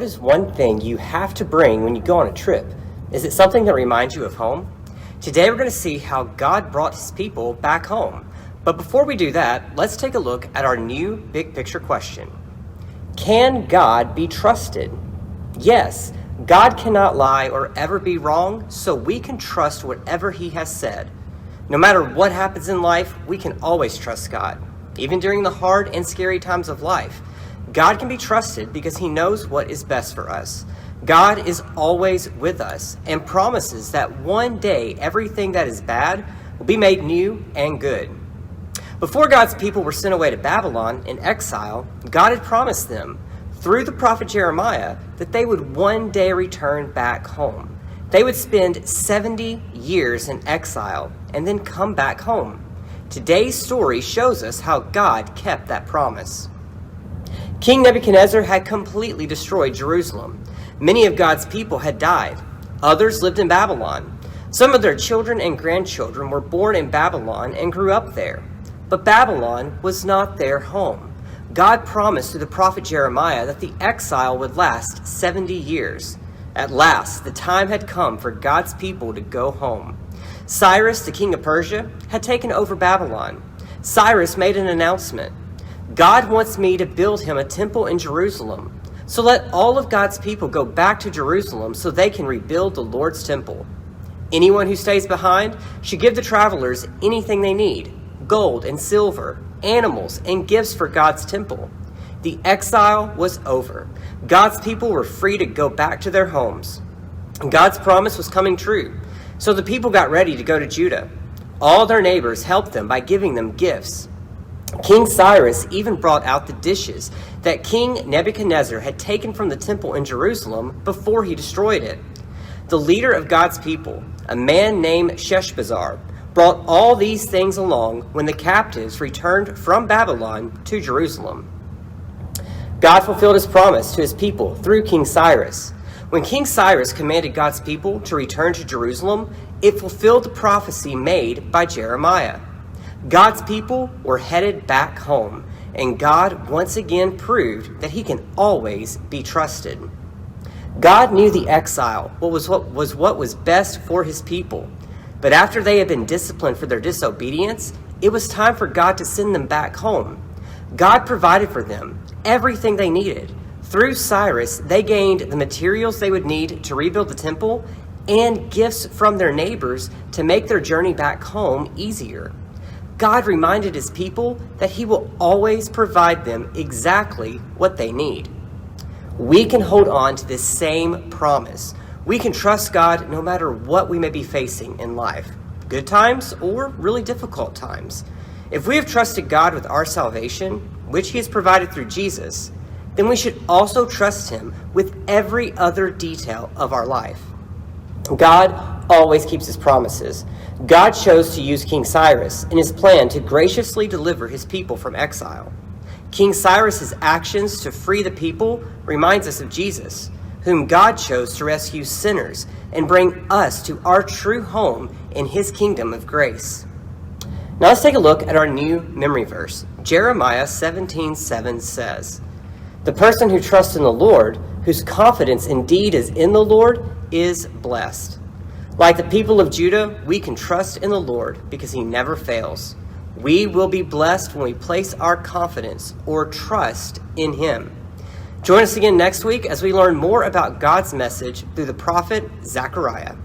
is one thing you have to bring when you go on a trip? Is it something that reminds you of home? Today we're going to see how God brought his people back home. But before we do that, let's take a look at our new big picture question. Can God be trusted? Yes, God cannot lie or ever be wrong, so we can trust whatever he has said. No matter what happens in life, we can always trust God. Even during the hard and scary times of life, God can be trusted because he knows what is best for us. God is always with us and promises that one day everything that is bad will be made new and good. Before God's people were sent away to Babylon in exile, God had promised them through the prophet Jeremiah that they would one day return back home. They would spend 70 years in exile and then come back home. Today's story shows us how God kept that promise. King Nebuchadnezzar had completely destroyed Jerusalem. Many of God's people had died. Others lived in Babylon. Some of their children and grandchildren were born in Babylon and grew up there. But Babylon was not their home. God promised through the prophet Jeremiah that the exile would last 70 years. At last, the time had come for God's people to go home. Cyrus, the king of Persia, had taken over Babylon. Cyrus made an announcement. God wants me to build him a temple in Jerusalem. So let all of God's people go back to Jerusalem so they can rebuild the Lord's temple. Anyone who stays behind should give the travelers anything they need: gold and silver, animals, and gifts for God's temple. The exile was over. God's people were free to go back to their homes. God's promise was coming true. So the people got ready to go to Judah. All their neighbors helped them by giving them gifts. King Cyrus even brought out the dishes that King Nebuchadnezzar had taken from the temple in Jerusalem before he destroyed it. The leader of God's people, a man named Sheshbazzar, brought all these things along when the captives returned from Babylon to Jerusalem. God fulfilled his promise to his people through King Cyrus. When King Cyrus commanded God's people to return to Jerusalem, it fulfilled the prophecy made by Jeremiah. God's people were headed back home, and God once again proved that he can always be trusted. God knew the exile was what was best for his people. But after they had been disciplined for their disobedience, it was time for God to send them back home. God provided for them everything they needed. Through Cyrus, they gained the materials they would need to rebuild the temple and gifts from their neighbors to make their journey back home easier. God reminded his people that he will always provide them exactly what they need. We can hold on to this same promise. We can trust God no matter what we may be facing in life, good times or really difficult times. If we have trusted God with our salvation, which he has provided through Jesus, then we should also trust him with every other detail of our life. God always keeps his promises. God chose to use King Cyrus in his plan to graciously deliver his people from exile. King Cyrus's actions to free the people reminds us of Jesus, whom God chose to rescue sinners and bring us to our true home in his kingdom of grace. Now let's take a look at our new memory verse. Jeremiah 17:7 says, "The person who trusts in the Lord, whose confidence indeed is in the Lord, is blessed." Like the people of Judah, we can trust in the Lord because he never fails. We will be blessed when we place our confidence or trust in him. Join us again next week as we learn more about God's message through the prophet Zechariah.